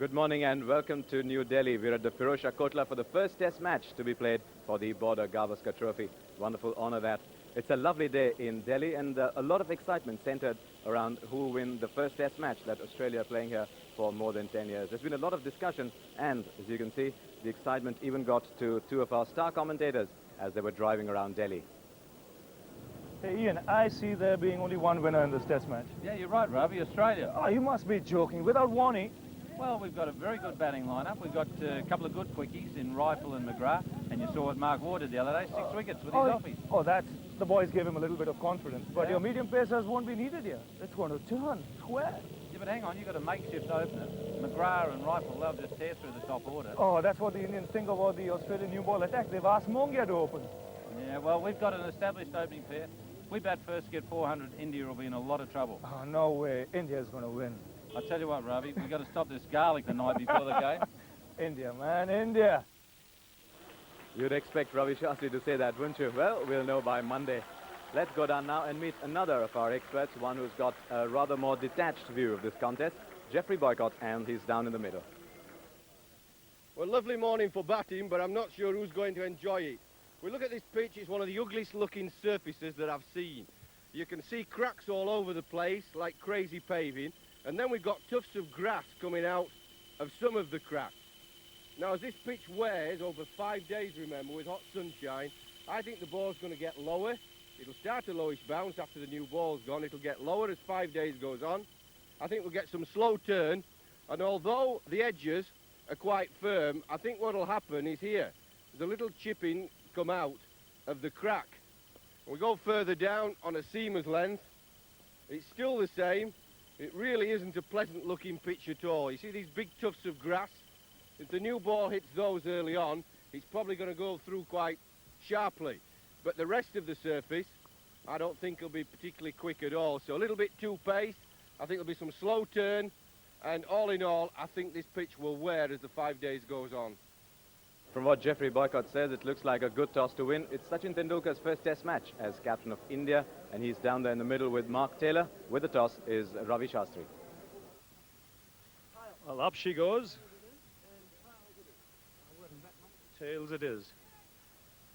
Good morning and welcome to New Delhi. We're at the Firozshah Kotla for the first test match to be played for the Border Gavaskar Trophy. Wonderful honor that. It's a lovely day in Delhi and a lot of excitement centered around who will win the first test match that Australia are playing here for more than 10 years. There's been a lot of discussion and, as you can see, the excitement even got to two of our star commentators as they were driving around Delhi. Hey Ian, I see there being only one winner in this test match. Yeah, you're right, Ravi, Australia. Oh, you must be joking. Without Warnie. Well, we've got a very good batting lineup. We've got a couple of good quickies in Rifle and McGrath, and you saw what Mark Ward did the other day, 6 wickets with his offies. Oh, the boys gave him a little bit of confidence. But Yeah. your medium pacers won't be needed here. It's going to turn square. Yeah, but hang on, you've got a makeshift opener. McGrath and Rifle, they'll just tear through the top order. Oh, that's what the Indians think about the Australian new ball attack. They've asked Mongia to open. Yeah, well, we've got an established opening pair. If we bat first, get 400, India will be in a lot of trouble. Oh, no way. India's going to win. I tell you what, Ravi, we've got to stop this garlic the night before the game. India, man, India. You'd expect Ravi Shastri to say that, wouldn't you? Well, we'll know by Monday. Let's go down now and meet another of our experts, one who's got a rather more detached view of this contest, Geoffrey Boycott, and he's down in the middle. Well, lovely morning for batting, but I'm not sure who's going to enjoy it. We look at this pitch, it's one of the ugliest looking surfaces that I've seen. You can see cracks all over the place, like crazy paving, and then we've got tufts of grass coming out of some of the cracks. Now, as this pitch wears over 5 days, remember, with hot sunshine, I think the ball's going to get lower. It'll start a lowish bounce after the new ball's gone. It'll get lower as 5 days goes on. I think we'll get some slow turn, and although the edges are quite firm, I think what'll happen is here, the little chipping come out of the crack. We go further down on a seamer's length. It's still the same. It really isn't a pleasant looking pitch at all. You see these big tufts of grass? If the new ball hits those early on, it's probably going to go through quite sharply. But the rest of the surface, I don't think it'll be particularly quick at all. So a little bit too paced. I think there'll be some slow turn. And all in all, I think this pitch will wear as the 5 days goes on. From what Geoffrey Boycott says, it looks like a good toss to win. It's Sachin Tendulkar's first test match as captain of India, and he's down there in the middle with Mark Taylor. With the toss is Ravi Shastri. Well, up she goes. Tails it is.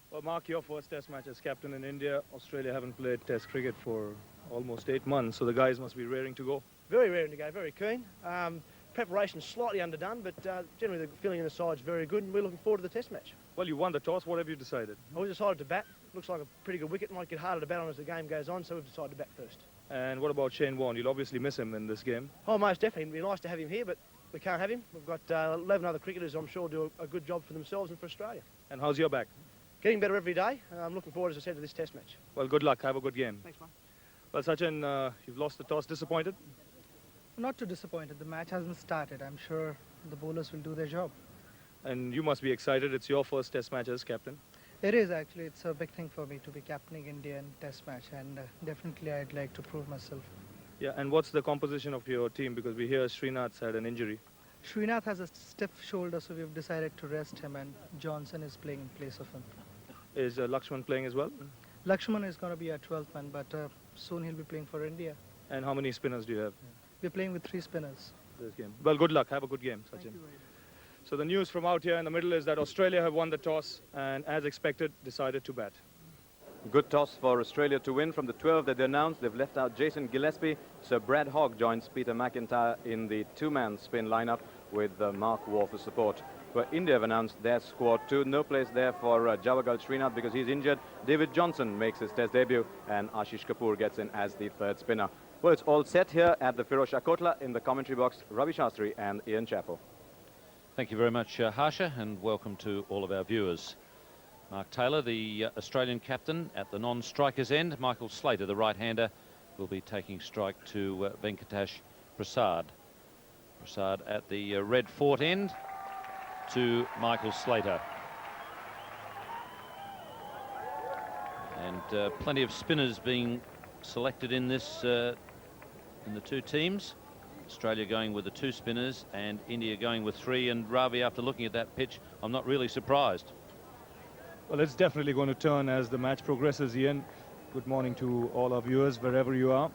Well, Mark, your first test match as captain in India. Australia haven't played test cricket for almost 8 months, so the guys must be raring to go. Very raring to go, very keen. Preparation slightly underdone, but generally the feeling in the side's very good, and we're looking forward to the test match. Well, you won the toss. What have you decided? Well, we decided to bat. Looks like a pretty good wicket. Might get harder to bat on as the game goes on, so we've decided to bat first. And what about Shane Warne? You'll obviously miss him in this game. Oh, most definitely. It'd be nice to have him here, but we can't have him. We've got 11 other cricketers, I'm sure, do a good job for themselves and for Australia. And how's your back? Getting better every day. I'm looking forward, as I said, to this test match. Well, good luck. Have a good game. Thanks, man. Well, Sachin, you've lost the toss. Disappointed? Not too disappointed. The match hasn't started. I'm sure the bowlers will do their job. And you must be excited. It's your first test match as captain. It is actually. It's a big thing for me to be captaining India in test match, and definitely I'd like to prove myself. Yeah, and what's the composition of your team? Because we hear Srinath's had an injury. Srinath has a stiff shoulder, so we've decided to rest him, and Johnson is playing in place of him. Is Lakshman playing as well? Lakshman is going to be our 12th man, but soon he'll be playing for India. And how many spinners do you have We're playing with 3 spinners. this game? Well, good luck. Have a good game, Sachin. Thank you very much. So the news from out here in the middle is that Australia have won the toss and, as expected, decided to bat. Good toss for Australia to win. From the 12 that they announced, they've left out Jason Gillespie. Sir Brad Hogg joins Peter McIntyre in the 2-man spin lineup with Mark Waugh for support. But India have announced their squad too. No place there for Javagal Srinath because he's injured. David Johnson makes his test debut and Ashish Kapoor gets in as the 3rd spinner. Well, it's all set here at the Firozshah Kotla. In the commentary box, Ravi Shastri and Ian Chappell. Thank you very much, Harsha, and welcome to all of our viewers. Mark Taylor, the Australian captain, at the non-striker's end. Michael Slater, the right-hander, will be taking strike to Venkatesh Prasad. Prasad at the red fort end to Michael Slater. And plenty of spinners being selected in this, in the 2 teams. Australia going with the 2 spinners and India going with 3. And Ravi, after looking at that pitch, I'm not really surprised. Well, it's definitely going to turn as the match progresses, Ian. Good morning to all our viewers, wherever you are.